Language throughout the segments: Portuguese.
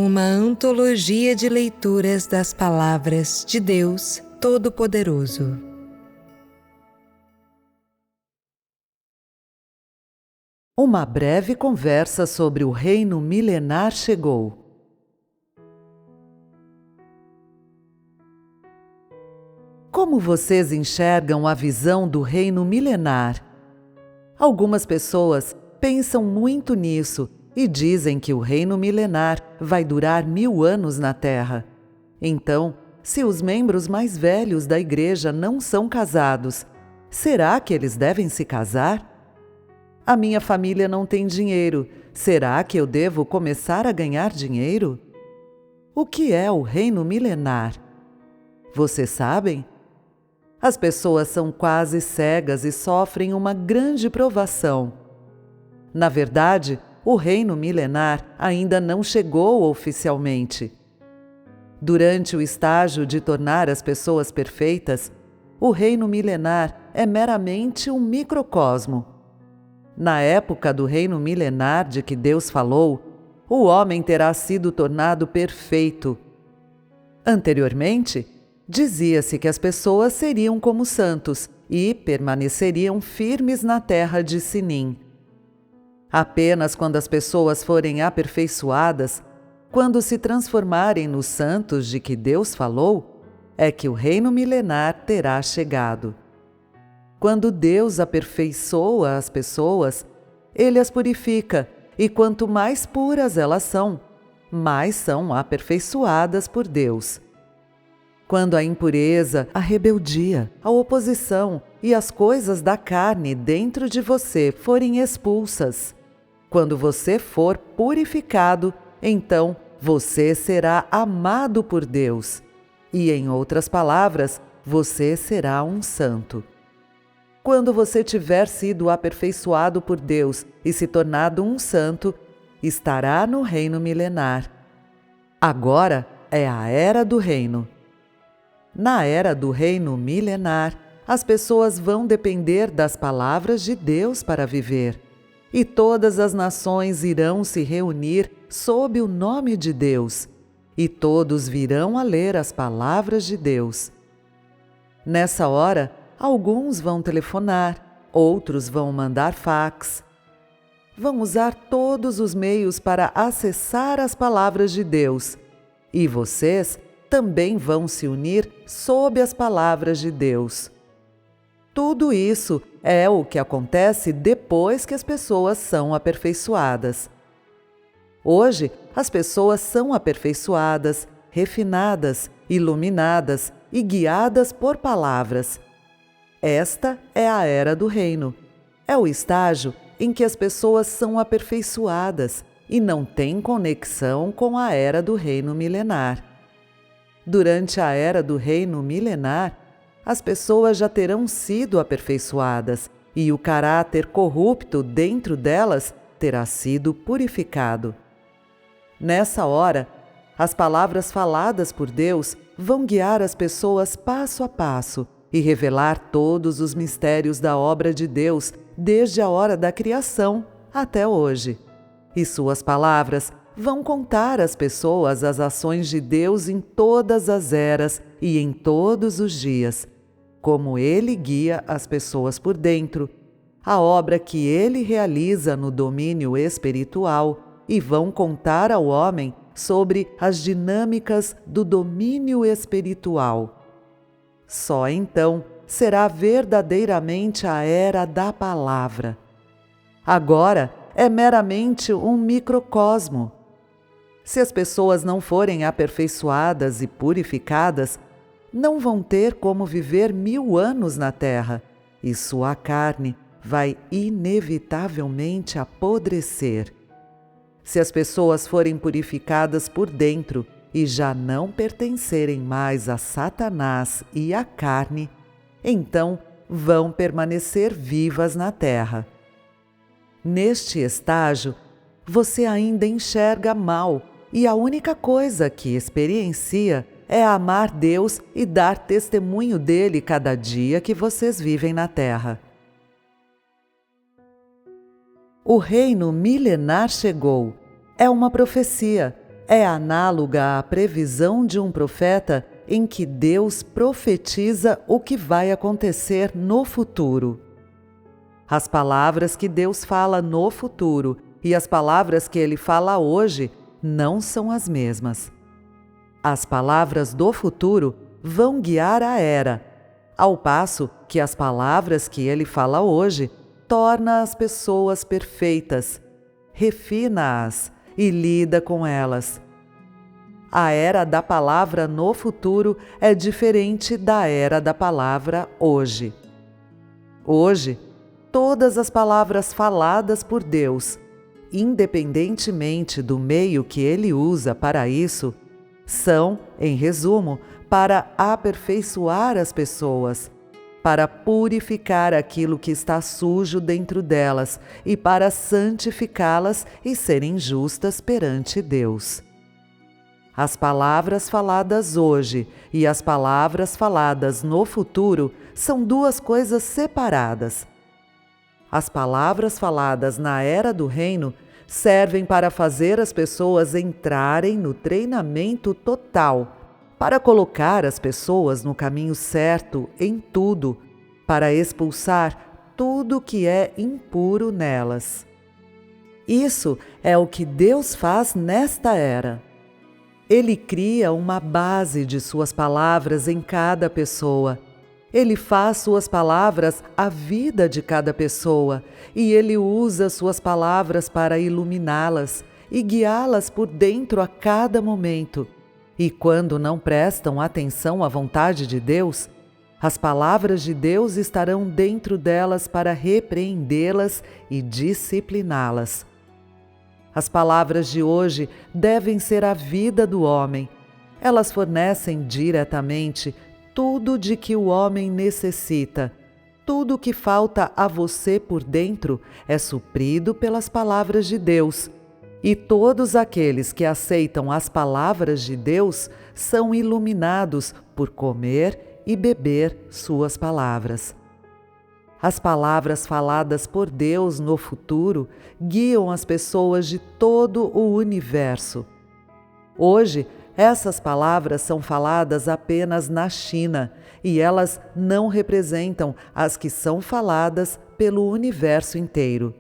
uma antologia de leituras das palavras de Deus Todo-Poderoso. Uma breve conversa sobre o reino milenar chegou. Como vocês enxergam a visão do reino milenar? Algumas pessoas pensam muito nisso e dizem que o reino milenar vai durar 1000 anos na Terra. Então, se os membros mais velhos da igreja não são casados, será que eles devem se casar? A minha família não tem dinheiro. Será que eu devo começar a ganhar dinheiro? O que é o reino milenar? Vocês sabem? As pessoas são quase cegas e sofrem uma grande provação. Na verdade, o reino milenar ainda não chegou oficialmente. Durante o estágio de tornar as pessoas perfeitas, o reino milenar é meramente um microcosmo. Na época do reino milenar de que Deus falou, o homem terá sido tornado perfeito. Anteriormente, dizia-se que as pessoas seriam como santos e permaneceriam firmes na terra de Sinim. Apenas quando as pessoas forem aperfeiçoadas, quando se transformarem nos santos de que Deus falou, é que o reino milenar terá chegado. Quando Deus aperfeiçoa as pessoas, Ele as purifica, e quanto mais puras elas são, mais são aperfeiçoadas por Deus. Quando a impureza, a rebeldia, a oposição e as coisas da carne dentro de você forem expulsas, quando você for purificado, então você será amado por Deus. E, em outras palavras, você será um santo. Quando você tiver sido aperfeiçoado por Deus e se tornado um santo, estará no reino milenar. Agora é a era do reino. Na era do reino milenar, as pessoas vão depender das palavras de Deus para viver. E todas as nações irão se reunir sob o nome de Deus, e todos virão a ler as palavras de Deus. Nessa hora, alguns vão telefonar, outros vão mandar fax. Vão usar todos os meios para acessar as palavras de Deus. E vocês também vão se unir sob as palavras de Deus. Tudo isso é o que acontece depois que as pessoas são aperfeiçoadas. Hoje, as pessoas são aperfeiçoadas, refinadas, iluminadas e guiadas por palavras. Esta é a era do reino. É o estágio em que as pessoas são aperfeiçoadas e não têm conexão com a era do reino milenar. Durante a era do reino milenar, as pessoas já terão sido aperfeiçoadas e o caráter corrupto dentro delas terá sido purificado. Nessa hora, as palavras faladas por Deus vão guiar as pessoas passo a passo e revelar todos os mistérios da obra de Deus desde a hora da criação até hoje. E suas palavras vão contar às pessoas as ações de Deus em todas as eras e em todos os dias, como Ele guia as pessoas por dentro, a obra que Ele realiza no domínio espiritual, e vão contar ao homem sobre as dinâmicas do domínio espiritual. Só então será verdadeiramente a era da palavra. Agora é meramente um microcosmo. Se as pessoas não forem aperfeiçoadas e purificadas, não vão ter como viver 1000 anos na terra, e sua carne vai inevitavelmente apodrecer. Se as pessoas forem purificadas por dentro e já não pertencerem mais a Satanás e à carne, então vão permanecer vivas na terra. Neste estágio, você ainda enxerga mal e a única coisa que experiencia é amar Deus e dar testemunho dele cada dia que vocês vivem na terra. O reino milenar chegou. É uma profecia. é análoga à previsão de um profeta em que Deus profetiza o que vai acontecer no futuro. As palavras que Deus fala no futuro e as palavras que Ele fala hoje não são as mesmas. As palavras do futuro vão guiar a era, ao passo que as palavras que Ele fala hoje torna as pessoas perfeitas, refina-as e lida com elas. A era da palavra no futuro é diferente da era da palavra hoje. Hoje, todas as palavras faladas por Deus, independentemente do meio que Ele usa para isso, são, em resumo, para aperfeiçoar as pessoas, para purificar aquilo que está sujo dentro delas e para santificá-las e serem justas perante Deus. As palavras faladas hoje e as palavras faladas no futuro são duas coisas separadas. As palavras faladas na era do reino servem para fazer as pessoas entrarem no treinamento total, para colocar as pessoas no caminho certo em tudo, para expulsar tudo que é impuro nelas. Isso é o que Deus faz nesta era. Ele cria uma base de suas palavras em cada pessoa. Ele faz suas palavras a vida de cada pessoa e Ele usa suas palavras para iluminá-las e guiá-las por dentro a cada momento. E quando não prestam atenção à vontade de Deus, as palavras de Deus estarão dentro delas para repreendê-las e discipliná-las. As palavras de hoje devem ser a vida do homem. Elas fornecem diretamente tudo de que o homem necessita. Tudo o que falta a você por dentro é suprido pelas palavras de Deus. E todos aqueles que aceitam as palavras de Deus são iluminados por comer e beber suas palavras. As palavras faladas por Deus no futuro guiam as pessoas de todo o universo. Hoje, essas palavras são faladas apenas na China e elas não representam as que são faladas pelo universo inteiro.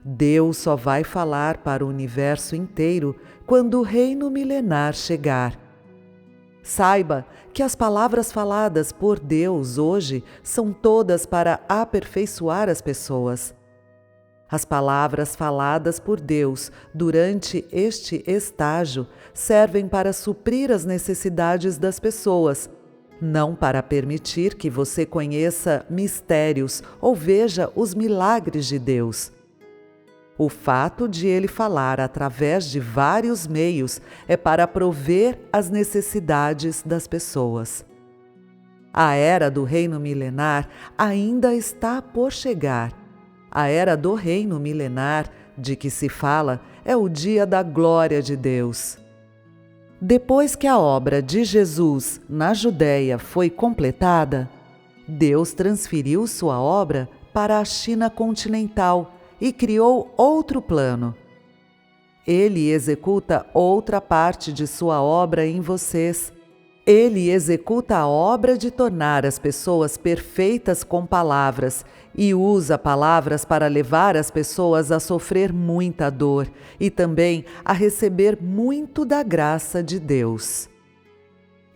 Deus só vai falar para o universo inteiro quando o reino milenar chegar. Saiba que as palavras faladas por Deus hoje são todas para aperfeiçoar as pessoas. As palavras faladas por Deus durante este estágio servem para suprir as necessidades das pessoas, não para permitir que você conheça mistérios ou veja os milagres de Deus. O fato de Ele falar através de vários meios é para prover as necessidades das pessoas. A era do reino milenar ainda está por chegar. A era do reino milenar de que se fala é o dia da glória de Deus. Depois que a obra de Jesus na Judéia foi completada, Deus transferiu sua obra para a China continental e criou outro plano. Ele executa outra parte de sua obra em vocês. Ele executa a obra de tornar as pessoas perfeitas com palavras e usa palavras para levar as pessoas a sofrer muita dor e também a receber muito da graça de Deus.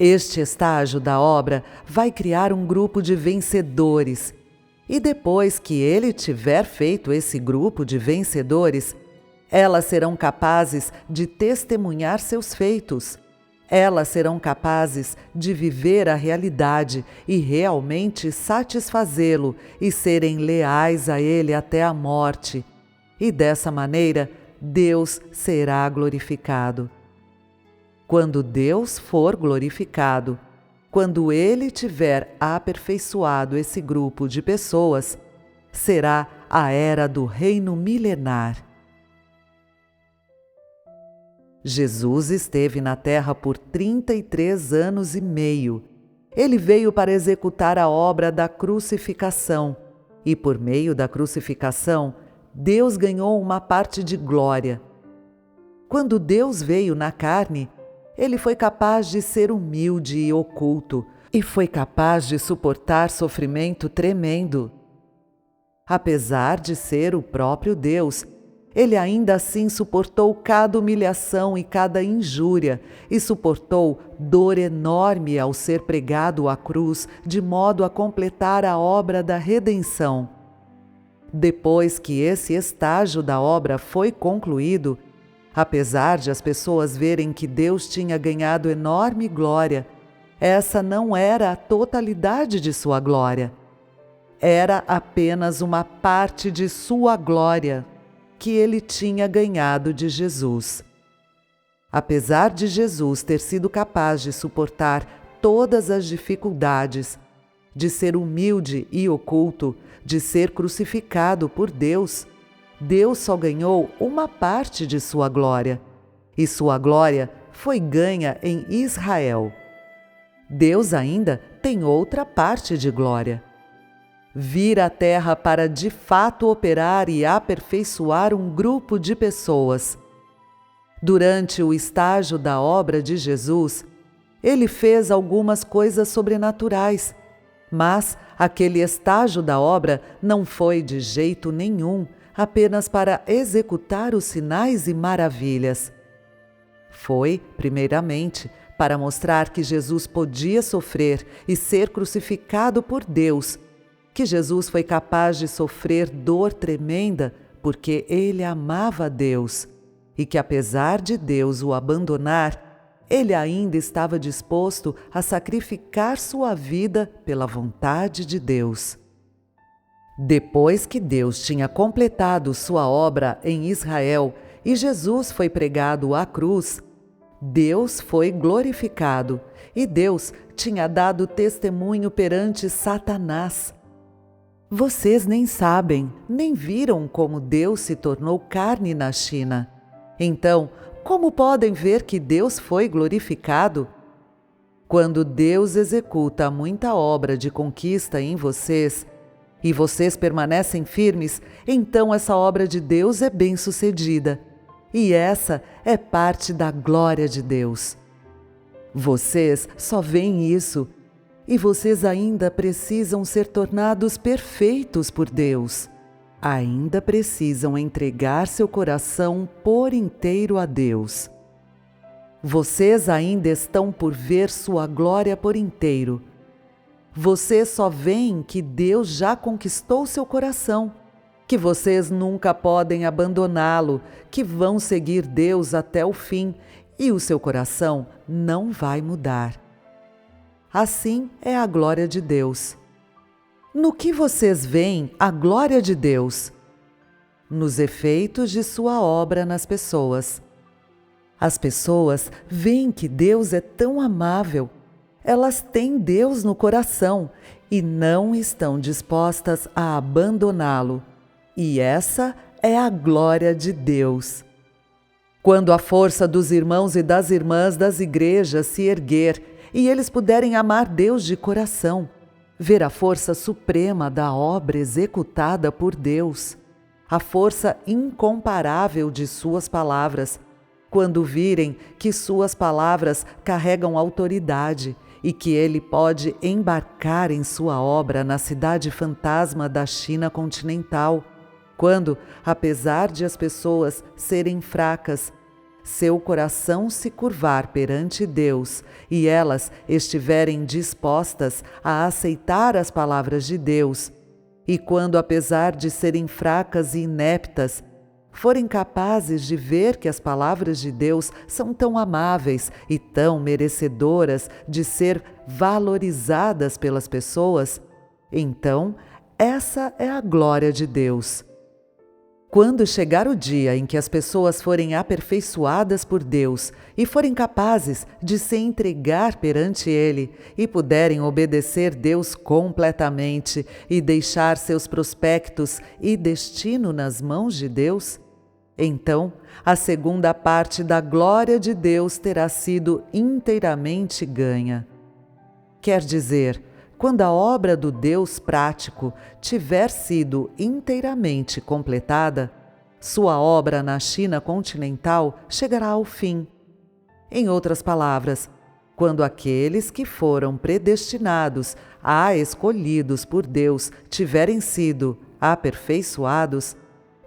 Este estágio da obra vai criar um grupo de vencedores. E depois que ele tiver feito esse grupo de vencedores, elas serão capazes de testemunhar seus feitos. Elas serão capazes de viver a realidade e realmente satisfazê-lo e serem leais a ele até a morte. E dessa maneira, Deus será glorificado. Quando Deus for glorificado, quando Ele tiver aperfeiçoado esse grupo de pessoas, será a era do reino milenar. Jesus esteve na Terra por 33 anos e meio. Ele veio para executar a obra da crucificação, e por meio da crucificação, Deus ganhou uma parte de glória. quando Deus veio na carne, ele foi capaz de ser humilde e oculto, e foi capaz de suportar sofrimento tremendo. Apesar de ser o próprio Deus, ele ainda assim suportou cada humilhação e cada injúria, e suportou dor enorme ao ser pregado à cruz, de modo a completar a obra da redenção. Depois que esse estágio da obra foi concluído, apesar de as pessoas verem que Deus tinha ganhado enorme glória, essa não era a totalidade de sua glória. Era apenas uma parte de sua glória que ele tinha ganhado de Jesus. Apesar de Jesus ter sido capaz de suportar todas as dificuldades, de ser humilde e oculto, de ser crucificado por Deus, Deus só ganhou uma parte de sua glória, e sua glória foi ganha em Israel. Deus ainda tem outra parte de glória. Vir à Terra para de fato operar e aperfeiçoar um grupo de pessoas. Durante o estágio da obra de Jesus, ele fez algumas coisas sobrenaturais, mas aquele estágio da obra não foi de jeito nenhum apenas para executar os sinais e maravilhas. Foi, primeiramente, para mostrar que Jesus podia sofrer e ser crucificado por Deus, que Jesus foi capaz de sofrer dor tremenda porque ele amava a Deus, e que apesar de Deus o abandonar, ele ainda estava disposto a sacrificar sua vida pela vontade de Deus. Depois que Deus tinha completado sua obra em Israel e Jesus foi pregado à cruz, Deus foi glorificado e Deus tinha dado testemunho perante Satanás. Vocês nem sabem, nem viram como Deus se tornou carne na China. Então, como podem ver que Deus foi glorificado? Quando Deus executa muita obra de conquista em vocês, e vocês permanecem firmes, então essa obra de Deus é bem-sucedida. E essa é parte da glória de Deus. Vocês só veem isso, e vocês ainda precisam ser tornados perfeitos por Deus. Ainda precisam entregar seu coração por inteiro a Deus. Vocês ainda estão por ver sua glória por inteiro. Vocês só veem que Deus já conquistou seu coração, que vocês nunca podem abandoná-lo, que vão seguir Deus até o fim e o seu coração não vai mudar. Assim é a glória de Deus. No que vocês veem a glória de Deus? Nos efeitos de sua obra nas pessoas. As pessoas veem que Deus é tão amável. Elas têm Deus no coração e não estão dispostas a abandoná-lo. E essa é a glória de Deus. Quando a força dos irmãos e das irmãs das igrejas se erguer e eles puderem amar Deus de coração, ver a força suprema da obra executada por Deus, a força incomparável de suas palavras, quando virem que suas palavras carregam autoridade e que ele pode embarcar em sua obra na cidade fantasma da China continental, quando, apesar de as pessoas serem fracas, seu coração se curvar perante Deus e elas estiverem dispostas a aceitar as palavras de Deus, e quando, apesar de serem fracas e ineptas, forem capazes de ver que as palavras de Deus são tão amáveis e tão merecedoras de ser valorizadas pelas pessoas, então essa é a glória de Deus. Quando chegar o dia em que as pessoas forem aperfeiçoadas por Deus e forem capazes de se entregar perante Ele e puderem obedecer Deus completamente e deixar seus prospectos e destino nas mãos de Deus, então a segunda parte da glória de Deus terá sido inteiramente ganha. Quer dizer, quando a obra do Deus prático tiver sido inteiramente completada, sua obra na China continental chegará ao fim. Em outras palavras, quando aqueles que foram predestinados escolhidos por Deus tiverem sido aperfeiçoados,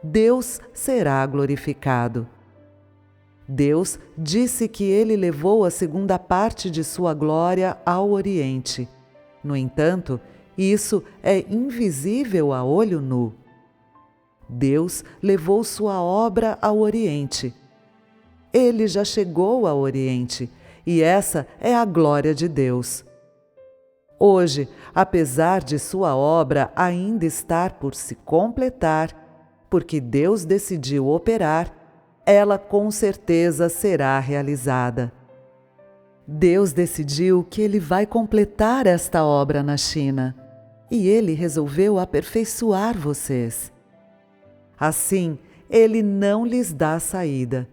Deus será glorificado. Deus disse que ele levou a segunda parte de sua glória ao Oriente. No entanto, isso é invisível a olho nu. Deus levou sua obra ao Oriente. Ele já chegou ao Oriente, e essa é a glória de Deus. Hoje, apesar de sua obra ainda estar por se completar, porque Deus decidiu operar, ela com certeza será realizada. Deus decidiu que Ele vai completar esta obra na China, e Ele resolveu aperfeiçoar vocês. Assim, Ele não lhes dá saída.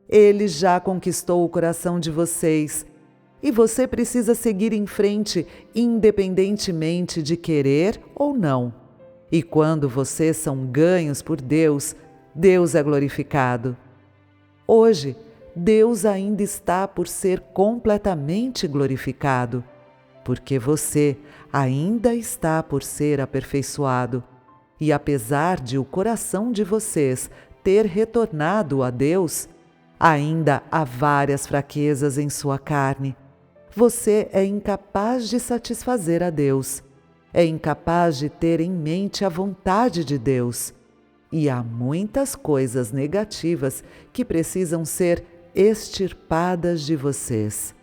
Ele já conquistou o coração de vocês, e você precisa seguir em frente independentemente de querer ou não. E quando vocês são ganhos por Deus, Deus é glorificado. Hoje, Deus ainda está por ser completamente glorificado, porque você ainda está por ser aperfeiçoado. E apesar de o coração de vocês ter retornado a Deus, ainda há várias fraquezas em sua carne. Você é incapaz de satisfazer a Deus, é incapaz de ter em mente a vontade de Deus. E há muitas coisas negativas que precisam ser extirpadas de vocês.